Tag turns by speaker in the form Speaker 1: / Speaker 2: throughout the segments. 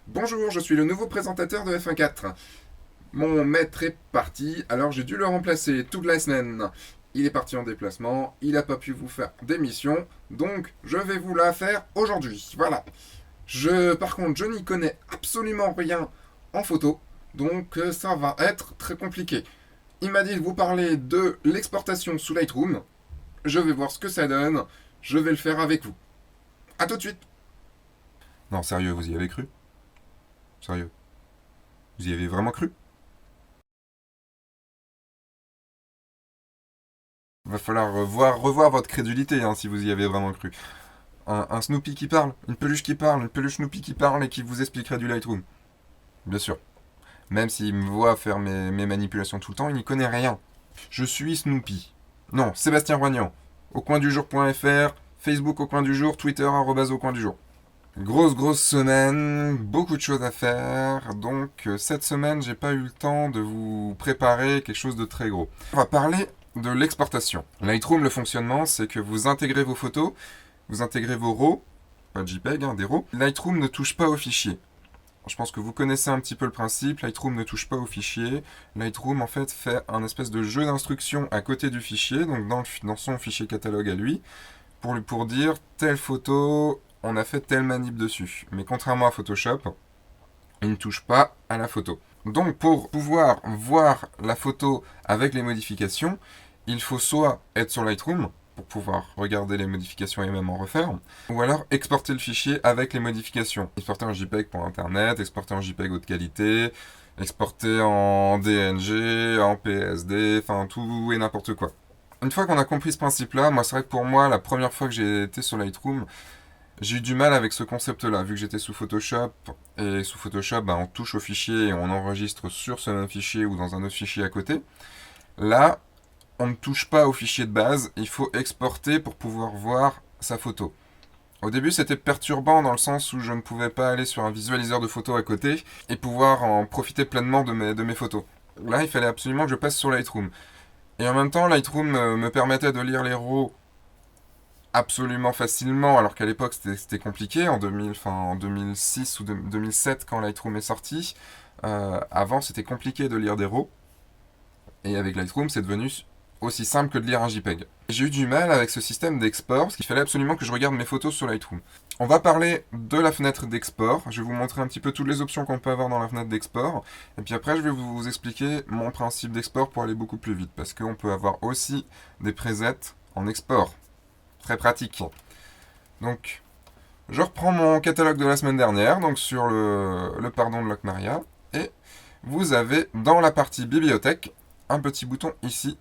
Speaker 1: Bonjour, je suis le nouveau présentateur de F1.4. Mon maître est parti, alors j'ai dû le remplacer toute la semaine. Il est parti en déplacement, il n'a pas pu vous faire d'émission, donc je vais vous la faire aujourd'hui. Voilà. Par contre, je n'y connais absolument rien en photo, donc ça va être très compliqué. Il m'a dit de vous parler de l'exportation sous Lightroom. Je vais voir ce que ça donne. Je vais le faire avec vous. A tout de suite. Non, sérieux, vous y avez cru? Sérieux, vous y avez vraiment cru? Va falloir revoir votre crédulité hein, si vous y avez vraiment cru. Un Snoopy qui parle, une peluche Snoopy qui parle et qui vous expliquerait du Lightroom. Bien sûr. Même s'il me voit faire mes manipulations tout le temps, il n'y connaît rien. Je suis Snoopy. Non, Sébastien Roignan. Aucoindujour.fr, Facebook au coin du jour, Twitter au coin du jour. Grosse semaine, beaucoup de choses à faire. Donc cette semaine, j'ai pas eu le temps de vous préparer quelque chose de très gros. On va parler de l'exportation. Lightroom, le fonctionnement, c'est que vous intégrez vos photos, vous intégrez vos RAW, pas de JPEG, hein, des RAW. Lightroom ne touche pas aux fichiers. Je pense que vous connaissez un petit peu le principe. Lightroom ne touche pas aux fichiers. Lightroom, en fait, fait un espèce de jeu d'instructions à côté du fichier, donc dans son fichier catalogue à lui, pour dire telle photo, on a fait telle manip dessus. Mais contrairement à Photoshop, il ne touche pas à la photo. Donc pour pouvoir voir la photo avec les modifications, il faut soit être sur Lightroom pour pouvoir regarder les modifications et même en refaire, ou alors exporter le fichier avec les modifications. Exporter en JPEG pour internet, exporter en JPEG haute qualité, exporter en DNG, en PSD, enfin tout et n'importe quoi. Une fois qu'on a compris ce principe-là, moi c'est vrai que pour moi, la première fois que j'ai été sur Lightroom, j'ai eu du mal avec ce concept-là, vu que j'étais sous Photoshop, et sous Photoshop, bah, on touche au fichier et on enregistre sur ce même fichier ou dans un autre fichier à côté. Là, on ne touche pas au fichier de base, il faut exporter pour pouvoir voir sa photo. Au début, c'était perturbant dans le sens où je ne pouvais pas aller sur un visualiseur de photos à côté et pouvoir en profiter pleinement de mes photos. Là, il fallait absolument que je passe sur Lightroom. Et en même temps, Lightroom me permettait de lire les RAW absolument facilement, alors qu'à l'époque c'était compliqué, en 2006 ou 2007 quand Lightroom est sorti. Avant c'était compliqué de lire des RAW, et avec Lightroom c'est devenu aussi simple que de lire un JPEG. J'ai eu du mal avec ce système d'export, parce qu'il fallait absolument que je regarde mes photos sur Lightroom. On va parler de la fenêtre d'export, je vais vous montrer un petit peu toutes les options qu'on peut avoir dans la fenêtre d'export, et puis après je vais vous expliquer mon principe d'export pour aller beaucoup plus vite, parce qu'on peut avoir aussi des presets en export. Très pratique. Donc, je reprends mon catalogue de la semaine dernière, donc sur le pardon de Locmaria, et vous avez dans la partie bibliothèque un petit bouton ici,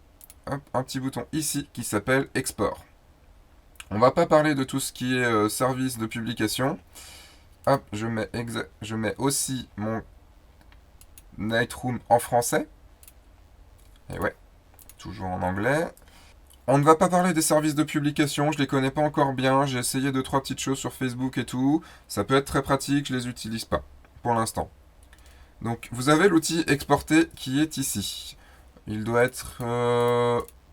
Speaker 1: hop, un petit bouton ici qui s'appelle Export. On va pas parler de tout ce qui est service de publication. Hop, je mets aussi mon Lightroom en français. Et ouais, toujours en anglais. On ne va pas parler des services de publication, je les connais pas encore bien, j'ai essayé 2 3 petites choses sur Facebook et tout, ça peut être très pratique, je les utilise pas pour l'instant. Donc vous avez l'outil exporter qui est ici. Il doit être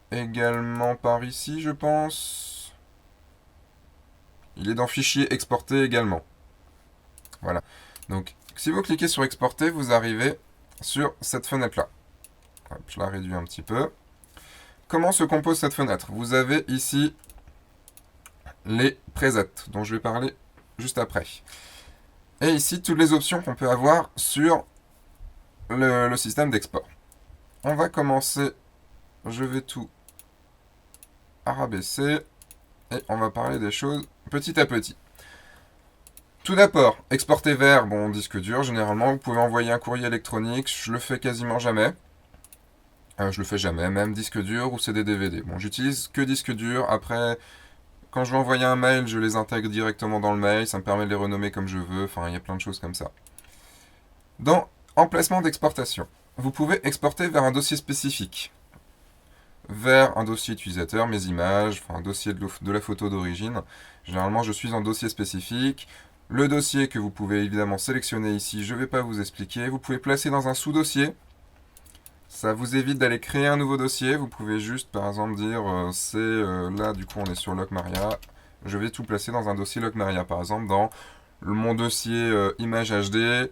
Speaker 1: également par ici, je pense. Il est dans fichier exporter également. Voilà. Donc si vous cliquez sur exporter, vous arrivez sur cette fenêtre là. Hop, je la réduis un petit peu. Comment se compose cette fenêtre? Vous avez ici les presets, dont je vais parler juste après. Et ici, toutes les options qu'on peut avoir sur le système d'export. On va commencer, je vais tout rabaisser, et on va parler des choses petit à petit. Tout d'abord, exporter vers disque dur, généralement, vous pouvez envoyer un courrier électronique, je le fais quasiment jamais. Je le fais jamais, même disque dur ou c'est des DVD. Bon, j'utilise que disque dur, après... Quand je vais envoyer un mail, je les intègre directement dans le mail, ça me permet de les renommer comme je veux, enfin il y a plein de choses comme ça. Dans emplacement d'exportation, vous pouvez exporter vers un dossier spécifique. Vers un dossier utilisateur, mes images, enfin un dossier de la photo d'origine. Généralement je suis en dossier spécifique. Le dossier que vous pouvez évidemment sélectionner ici, je ne vais pas vous expliquer. Vous pouvez placer dans un sous-dossier. Ça vous évite d'aller créer un nouveau dossier. Vous pouvez juste, par exemple, dire là, du coup, on est sur Locmaria. Je vais tout placer dans un dossier Locmaria, par exemple, dans mon dossier image HD,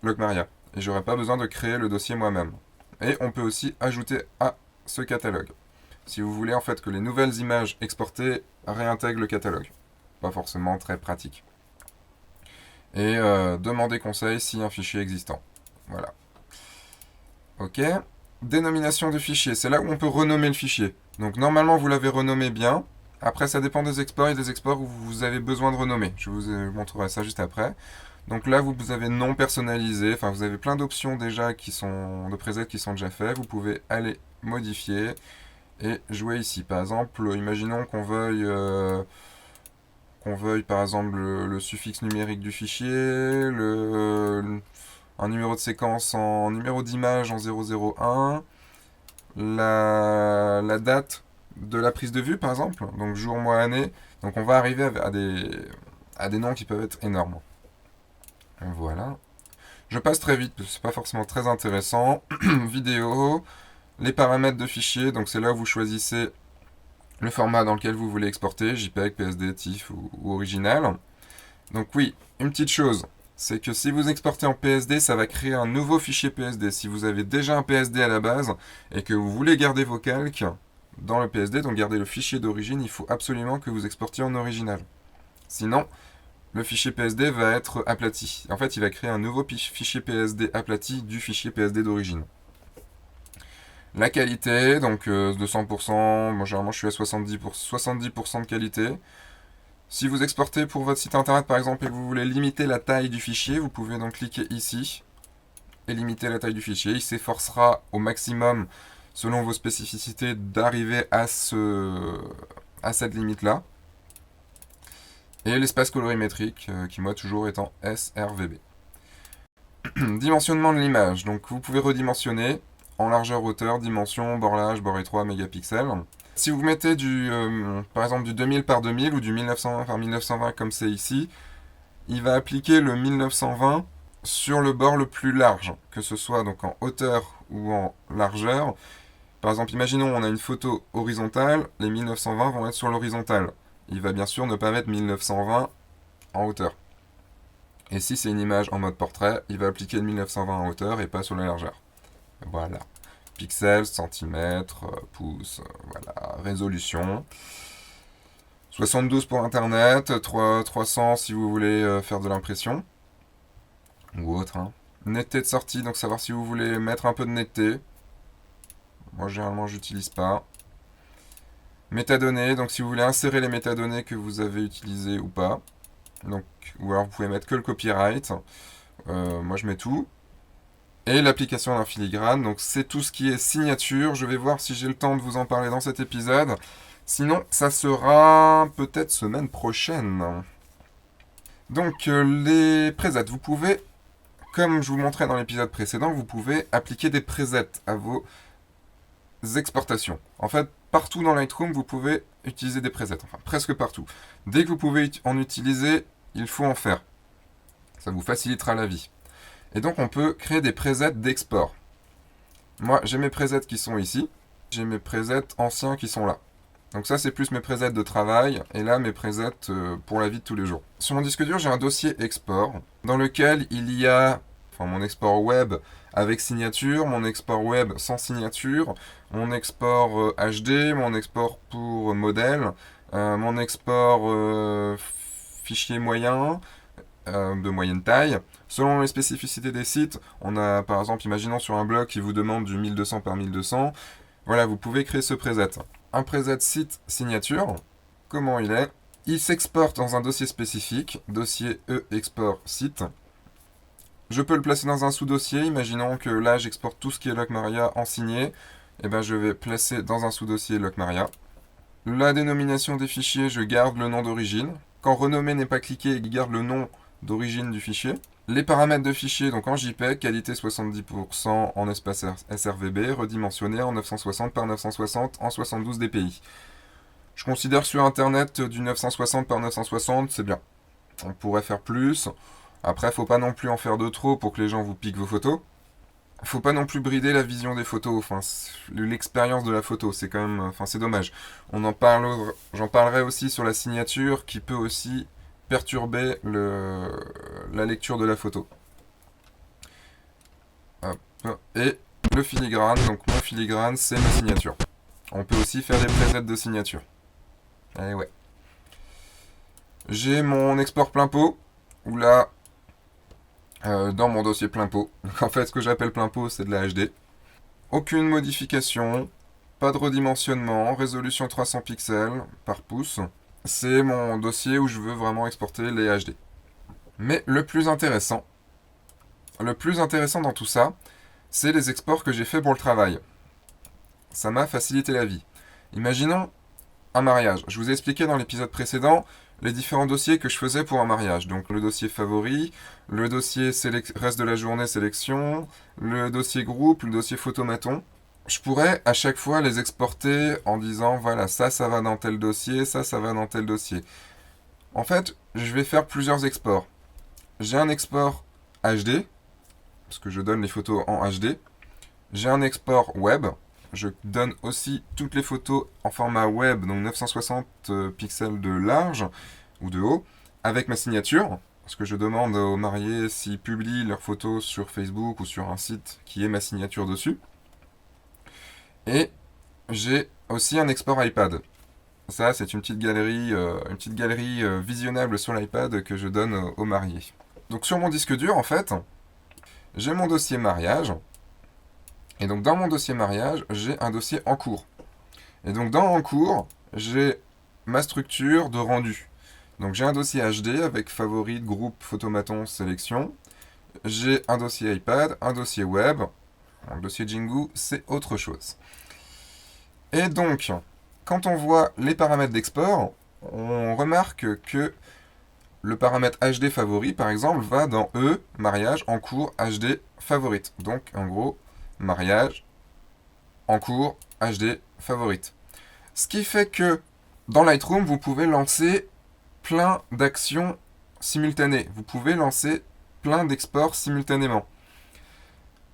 Speaker 1: Logmaria. Et j'aurai pas besoin de créer le dossier moi-même. Et on peut aussi ajouter à ce catalogue. Si vous voulez en fait que les nouvelles images exportées réintègrent le catalogue. Pas forcément très pratique. Et demander conseil si un fichier existant. Voilà. Ok. Dénomination de fichier. C'est là où on peut renommer le fichier. Donc normalement vous l'avez renommé bien. Après ça dépend des exports et des exports où vous avez besoin de renommer. Je vous montrerai ça juste après. Donc là vous avez nom personnalisé. Enfin vous avez plein d'options déjà qui sont de presets qui sont déjà faits. Vous pouvez aller modifier et jouer ici. Par exemple, imaginons qu'on veuille par exemple le suffixe numérique du fichier, un numéro de séquence en numéro d'image en 001, la date de la prise de vue par exemple, donc jour, mois, année. Donc on va arriver à des noms qui peuvent être énormes. Voilà. Je passe très vite, c'est pas forcément très intéressant. Vidéo, les paramètres de fichier, donc c'est là où vous choisissez le format dans lequel vous voulez exporter, JPEG, PSD, TIFF ou original. Donc oui, une petite chose, c'est que si vous exportez en PSD, ça va créer un nouveau fichier PSD. Si vous avez déjà un PSD à la base et que vous voulez garder vos calques dans le PSD, donc garder le fichier d'origine, il faut absolument que vous exportiez en original. Sinon, le fichier PSD va être aplati. En fait, il va créer un nouveau fichier PSD aplati du fichier PSD d'origine. La qualité, donc de 100%, moi généralement je suis à 70% de qualité. Si vous exportez pour votre site internet par exemple et que vous voulez limiter la taille du fichier, vous pouvez donc cliquer ici et limiter la taille du fichier. Il s'efforcera au maximum, selon vos spécificités, d'arriver à cette limite-là. Et l'espace colorimétrique, qui moi toujours est en sRVB. Dimensionnement de l'image, donc vous pouvez redimensionner en largeur, hauteur, dimension, bord large, bord étroit, mégapixels. Si vous mettez par exemple du 2000 par 2000 ou du 1920 par 1920 comme c'est ici, il va appliquer le 1920 sur le bord le plus large, que ce soit donc en hauteur ou en largeur. Par exemple, imaginons on a une photo horizontale, les 1920 vont être sur l'horizontale. Il va bien sûr ne pas mettre 1920 en hauteur. Et si c'est une image en mode portrait, il va appliquer le 1920 en hauteur et pas sur la largeur. Voilà. Pixels, centimètres, pouces, voilà. Résolution. 72 pour Internet, 300 si vous voulez faire de l'impression. Ou autre. Hein. Netteté de sortie, donc savoir si vous voulez mettre un peu de netteté. Moi généralement j'utilise pas. Métadonnées, donc si vous voulez insérer les métadonnées que vous avez utilisées ou pas. Donc, ou alors vous pouvez mettre que le copyright. Moi je mets tout. Et l'application d'un filigrane, donc c'est tout ce qui est signature. Je vais voir si j'ai le temps de vous en parler dans cet épisode. Sinon, ça sera peut-être semaine prochaine. Donc les presets, vous pouvez, comme je vous montrais dans l'épisode précédent, vous pouvez appliquer des presets à vos exportations. En fait, partout dans Lightroom, vous pouvez utiliser des presets, enfin presque partout. Dès que vous pouvez en utiliser, il faut en faire. Ça vous facilitera la vie. Et donc on peut créer des presets d'export. Moi, j'ai mes presets qui sont ici. J'ai mes presets anciens qui sont là. Donc ça, c'est plus mes presets de travail. Et là, mes presets pour la vie de tous les jours. Sur mon disque dur, j'ai un dossier export dans lequel il y a mon export web avec signature, mon export web sans signature, mon export HD, mon export pour modèle, mon export fichier moyen, de moyenne taille. Selon les spécificités des sites, on a par exemple, imaginons sur un blog qui vous demande du 1200 par 1200, voilà, vous pouvez créer ce preset. Un preset site signature, comment il est? Il s'exporte dans un dossier spécifique, dossier e-export site. Je peux le placer dans un sous-dossier, imaginons que là j'exporte tout ce qui est Logmaria en signé, et ben je vais placer dans un sous-dossier Logmaria. La dénomination des fichiers, je garde le nom d'origine. Quand renommer n'est pas cliqué, il garde le nom d'origine du fichier. Les paramètres de fichier, donc en JPEG, qualité 70% en espace sRVB, redimensionné en 960 par 960 en 72 dpi. Je considère sur internet du 960 par 960, c'est bien. On pourrait faire plus. Après, faut pas non plus en faire de trop pour que les gens vous piquent vos photos. Faut pas non plus brider la vision des photos, enfin l'expérience de la photo, c'est quand même, c'est dommage. J'en parlerai aussi sur la signature qui peut aussi perturber la lecture de la photo. Hop. Et le filigrane, donc mon filigrane, c'est ma signature. On peut aussi faire des presets de signature. Eh ouais. J'ai mon export plein pot, où là, dans mon dossier plein pot. Donc en fait, ce que j'appelle plein pot, c'est de la HD. Aucune modification, pas de redimensionnement, résolution 300 pixels par pouce. C'est mon dossier où je veux vraiment exporter les HD. Mais le plus intéressant dans tout ça, c'est les exports que j'ai fait pour le travail. Ça m'a facilité la vie. Imaginons un mariage. Je vous ai expliqué dans l'épisode précédent les différents dossiers que je faisais pour un mariage. Donc le dossier favori, le dossier reste de la journée sélection, le dossier groupe, le dossier photomaton. Je pourrais à chaque fois les exporter en disant voilà, ça va dans tel dossier, ça va dans tel dossier. En fait, je vais faire plusieurs exports. J'ai un export HD, parce que je donne les photos en HD. J'ai un export web. Je donne aussi toutes les photos en format web, donc 960 pixels de large ou de haut, avec ma signature, parce que je demande aux mariés s'ils publient leurs photos sur Facebook ou sur un site qui ait ma signature dessus. Et j'ai aussi un export iPad. Ça, c'est une petite galerie visionnable sur l'iPad que je donne aux mariés. Donc sur mon disque dur, en fait, j'ai mon dossier mariage. Et donc dans mon dossier mariage, j'ai un dossier en cours. Et donc dans en cours, j'ai ma structure de rendu. Donc j'ai un dossier HD avec favoris, groupe, photomaton, sélection. J'ai un dossier iPad, un dossier web. Le dossier Jingu, c'est autre chose. Et donc, quand on voit les paramètres d'export, on remarque que le paramètre HD favori, par exemple, va dans E, mariage, en cours, HD, favorite. Donc, en gros, mariage, en cours, HD, favorite. Ce qui fait que dans Lightroom, vous pouvez lancer plein d'actions simultanées. Vous pouvez lancer plein d'exports simultanément.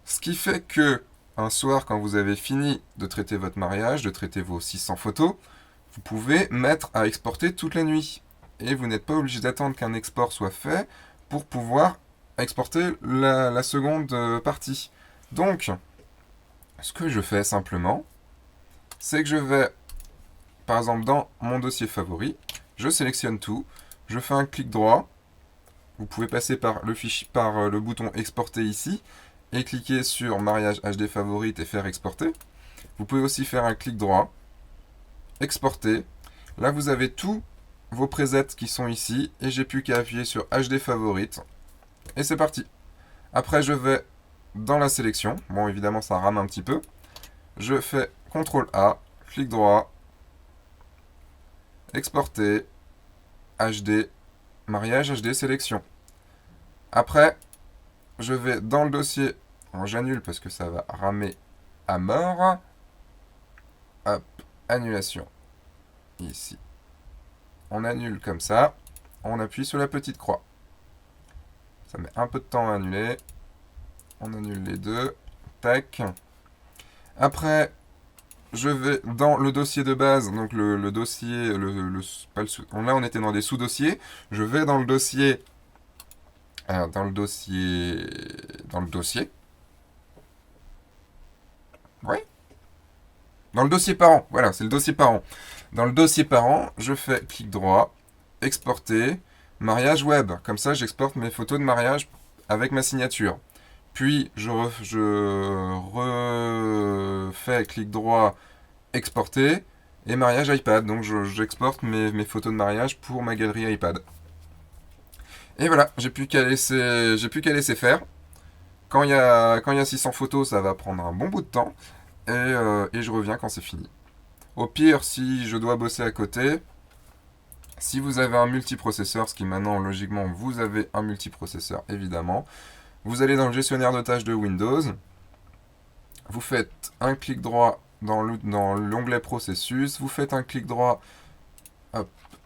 Speaker 1: Ce qui fait que un soir, quand vous avez fini de traiter votre mariage, de traiter vos 600 photos, vous pouvez mettre à exporter toute la nuit. Et vous n'êtes pas obligé d'attendre qu'un export soit fait pour pouvoir exporter la seconde partie. Donc, ce que je fais simplement, c'est que je vais, par exemple, dans mon dossier favori, je sélectionne tout, je fais un clic droit, vous pouvez passer par le bouton exporter ici, et cliquer sur mariage HD favorite et faire exporter. Vous pouvez aussi faire un clic droit, exporter. Là, vous avez tous vos presets qui sont ici, et j'ai plus qu'à appuyer sur HD favorite, et c'est parti. Après, je vais dans la sélection. Bon, évidemment, ça rame un petit peu. Je fais CTRL A, clic droit, exporter, HD, mariage HD sélection. Après, je vais dans le dossier, j'annule parce que ça va ramer à mort. Hop, annulation. Ici. On annule comme ça. On appuie sur la petite croix. Ça met un peu de temps à annuler. On annule les deux. Tac. Après, je vais dans le dossier de base, donc le dossier, là on était dans des sous-dossiers. Je vais dans le dossier. Dans le dossier. Oui. Dans le dossier parent. Voilà, c'est le dossier parent. Dans le dossier parent, je fais clic droit, exporter, mariage web. Comme ça, j'exporte mes photos de mariage avec ma signature. Puis, je refais clic droit, exporter, et mariage iPad. Donc, j'exporte mes photos de mariage pour ma galerie iPad. Et voilà, j'ai plus qu'à laisser faire. Quand il y a 600 photos, ça va prendre un bon bout de temps. Et je reviens quand c'est fini. Au pire, si je dois bosser à côté, si vous avez un multiprocesseur, ce qui maintenant, logiquement, vous avez un multiprocesseur, évidemment, vous allez dans le gestionnaire de tâches de Windows, vous faites un clic droit dans l'onglet processus, vous faites un clic droit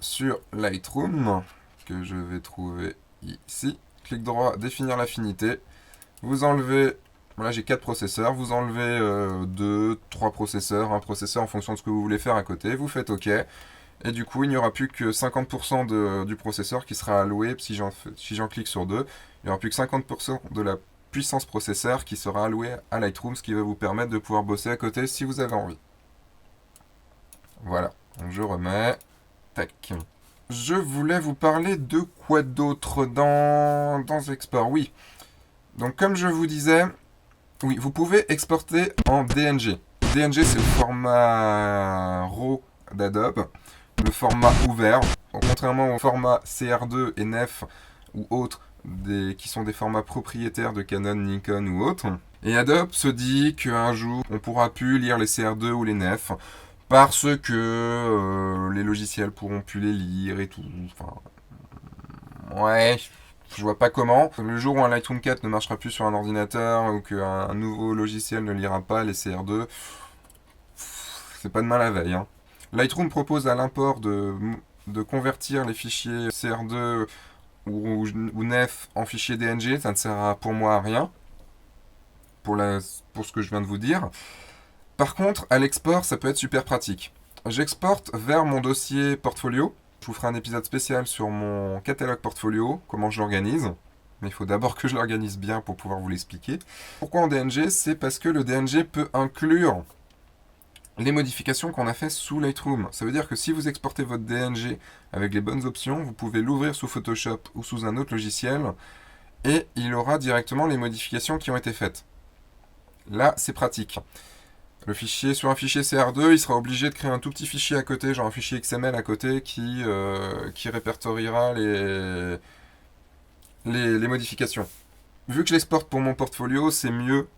Speaker 1: sur Lightroom, que je vais trouver ici, clic droit, définir l'affinité, vous enlevez, là j'ai 4 processeurs, vous enlevez 2, 3 processeurs, un processeur en fonction de ce que vous voulez faire à côté, vous faites OK, Et du coup, il n'y aura plus que 50% du processeur qui sera alloué, si j'en clique sur 2, il n'y aura plus que 50% de la puissance processeur qui sera allouée à Lightroom, ce qui va vous permettre de pouvoir bosser à côté si vous avez envie. Voilà, donc je remets. Tac. Je voulais vous parler de quoi d'autre dans Export. Oui, donc comme je vous disais, oui, vous pouvez exporter en DNG. DNG, c'est le format RAW d'Adobe, le format ouvert. Donc, contrairement au format CR2 et NEF ou autres, qui sont des formats propriétaires de Canon, Nikon ou autres. Et Adobe se dit qu'un jour, on pourra plus lire les CR2 ou les NEF parce que les logiciels pourront plus les lire et tout. Enfin, ouais, je vois pas comment. Le jour où un Lightroom 4 ne marchera plus sur un ordinateur ou qu'un nouveau logiciel ne lira pas les CR2, c'est pas demain la veille. Hein. Lightroom propose à l'import de convertir les fichiers CR2 ou NEF en fichiers DNG. Ça ne sert pour moi à rien pour ce que je viens de vous dire. Par contre, à l'export, ça peut être super pratique. J'exporte vers mon dossier portfolio. Je vous ferai un épisode spécial sur mon catalogue portfolio, comment je l'organise. Mais il faut d'abord que je l'organise bien pour pouvoir vous l'expliquer. Pourquoi en DNG? C'est parce que le DNG peut inclure les modifications qu'on a fait sous Lightroom. Ça veut dire que si vous exportez votre DNG avec les bonnes options, vous pouvez l'ouvrir sous Photoshop ou sous un autre logiciel et il aura directement les modifications qui ont été faites. Là, c'est pratique. Sur un fichier CR2, il sera obligé de créer un tout petit fichier à côté, genre un fichier XML à côté qui répertoriera les modifications. Vu que je l'exporte pour mon portfolio, c'est mieux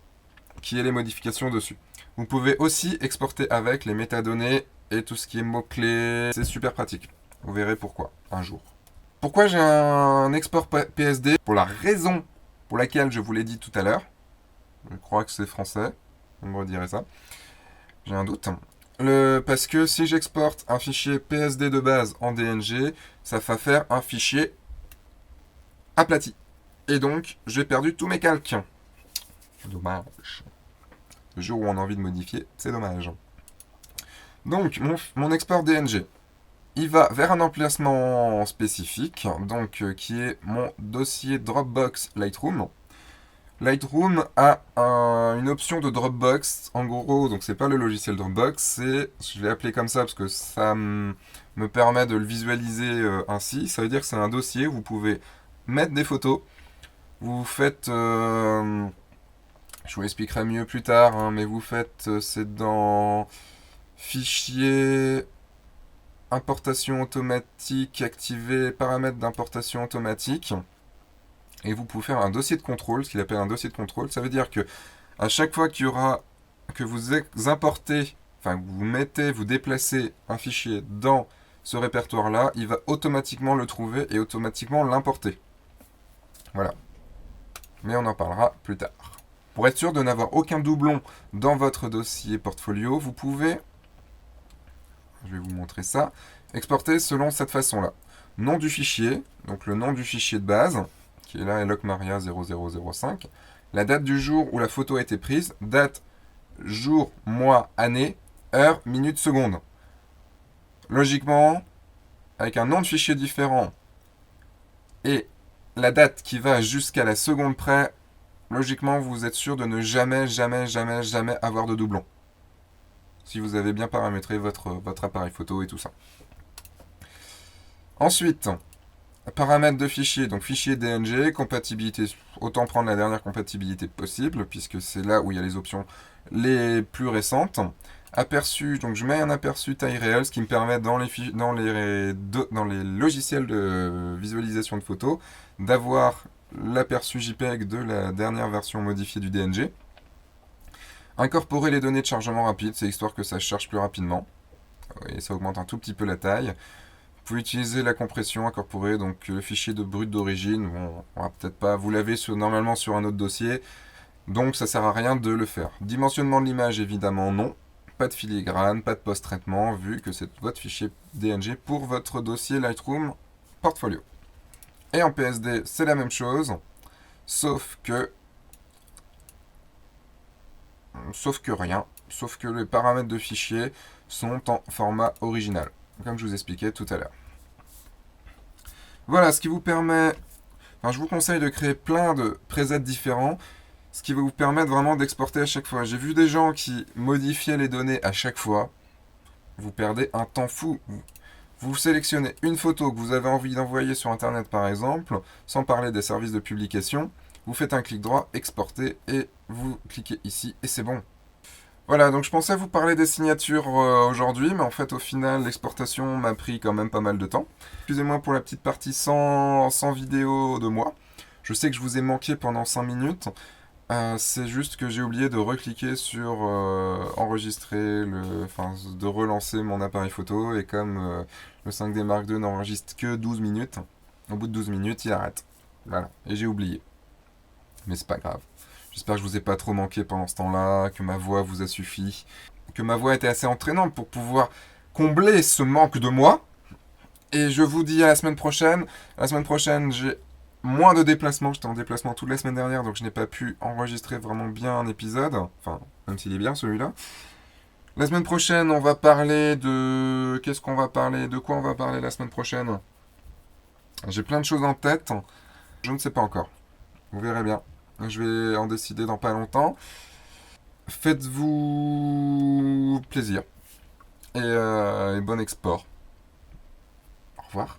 Speaker 1: qu'il y ait les modifications dessus. Vous pouvez aussi exporter avec les métadonnées et tout ce qui est mots-clés. C'est super pratique. Vous verrez pourquoi un jour. Pourquoi j'ai un export PSD? Pour la raison pour laquelle je vous l'ai dit tout à l'heure. Je crois que c'est français. On me redirait ça. J'ai un doute. Parce que si j'exporte un fichier PSD de base en DNG, ça va faire un fichier aplati. Et donc, j'ai perdu tous mes calques. Dommage. Le jour où on a envie de modifier, c'est dommage. Donc, mon export DNG, il va vers un emplacement spécifique, donc qui est mon dossier Dropbox Lightroom. Lightroom a une option de Dropbox. En gros, donc c'est pas le logiciel Dropbox, je l'ai appelé comme ça parce que ça me permet de le visualiser ainsi. Ça veut dire que c'est un dossier où vous pouvez mettre des photos. Vous faites, je vous l'expliquerai mieux plus tard, hein, mais vous faites, c'est dans fichier importation automatique, activer paramètres d'importation automatique. Et vous pouvez faire un dossier de contrôle, ce qu'il appelle un dossier de contrôle. Ça veut dire que à chaque fois que vous importez, enfin que vous déplacez un fichier dans ce répertoire-là, il va automatiquement le trouver et automatiquement l'importer. Voilà. Mais on en parlera plus tard. Pour être sûr de n'avoir aucun doublon dans votre dossier portfolio, vous pouvez, je vais vous montrer ça, exporter selon cette façon-là. Nom du fichier, donc le nom du fichier de base, qui est là, Elocmaria 0005. La date du jour où la photo a été prise, date, jour, mois, année, heure, minute, seconde. Logiquement, avec un nom de fichier différent et la date qui va jusqu'à la seconde près, logiquement, vous êtes sûr de ne jamais, jamais, jamais, jamais avoir de doublon. Si vous avez bien paramétré votre appareil photo et tout ça. Ensuite, paramètres de fichier, donc fichier DNG, compatibilité, autant prendre la dernière compatibilité possible, puisque c'est là où il y a les options les plus récentes. Aperçu, donc je mets un aperçu taille réelle, ce qui me permet dans les logiciels de visualisation de photos, d'avoir l'aperçu JPEG de la dernière version modifiée du DNG. Incorporer les données de chargement rapide, c'est histoire que ça charge plus rapidement, et ça augmente un tout petit peu la taille. Vous pouvez utiliser la compression incorporée, donc le fichier de brut d'origine, bon, on va peut-être pas, vous l'avez normalement sur un autre dossier, donc ça sert à rien de le faire. Dimensionnement de l'image, évidemment non, pas de filigrane, pas de post-traitement, vu que c'est votre fichier DNG pour votre dossier Lightroom Portfolio. Et en PSD, c'est la même chose, sauf que rien, sauf que les paramètres de fichier sont en format original. comme je vous expliquais tout à l'heure. Voilà, ce qui vous permet... Enfin, je vous conseille de créer plein de presets différents, ce qui va vous permettre vraiment d'exporter à chaque fois. J'ai vu des gens qui modifiaient les données à chaque fois. Vous perdez un temps fou. Vous sélectionnez une photo que vous avez envie d'envoyer sur Internet, par exemple, sans parler des services de publication. Vous faites un clic droit, exporter, et vous cliquez ici, et c'est bon. Voilà, donc je pensais vous parler des signatures aujourd'hui, mais en fait, au final, l'exportation m'a pris quand même pas mal de temps. Excusez-moi pour la petite partie sans vidéo de moi. Je sais que je vous ai manqué pendant 5 minutes. C'est juste que j'ai oublié de recliquer sur enregistrer, enfin, de relancer mon appareil photo, et comme le 5D Mark II n'enregistre que 12 minutes, au bout de 12 minutes, il arrête. Voilà, et j'ai oublié. Mais c'est pas grave. J'espère que je vous ai pas trop manqué pendant ce temps-là, que ma voix vous a suffi, que ma voix était assez entraînante pour pouvoir combler ce manque de moi. Et je vous dis à la semaine prochaine. La semaine prochaine, j'ai moins de déplacements. J'étais en déplacement toute la semaine dernière, donc je n'ai pas pu enregistrer vraiment bien un épisode. Enfin, même s'il est bien celui-là. La semaine prochaine, on va parler de... Qu'est-ce qu'on va parler? De quoi on va parler la semaine prochaine? J'ai plein de choses en tête. Je ne sais pas encore. Vous verrez bien. Je vais en décider dans pas longtemps. Faites-vous plaisir. Et bon export. Au revoir.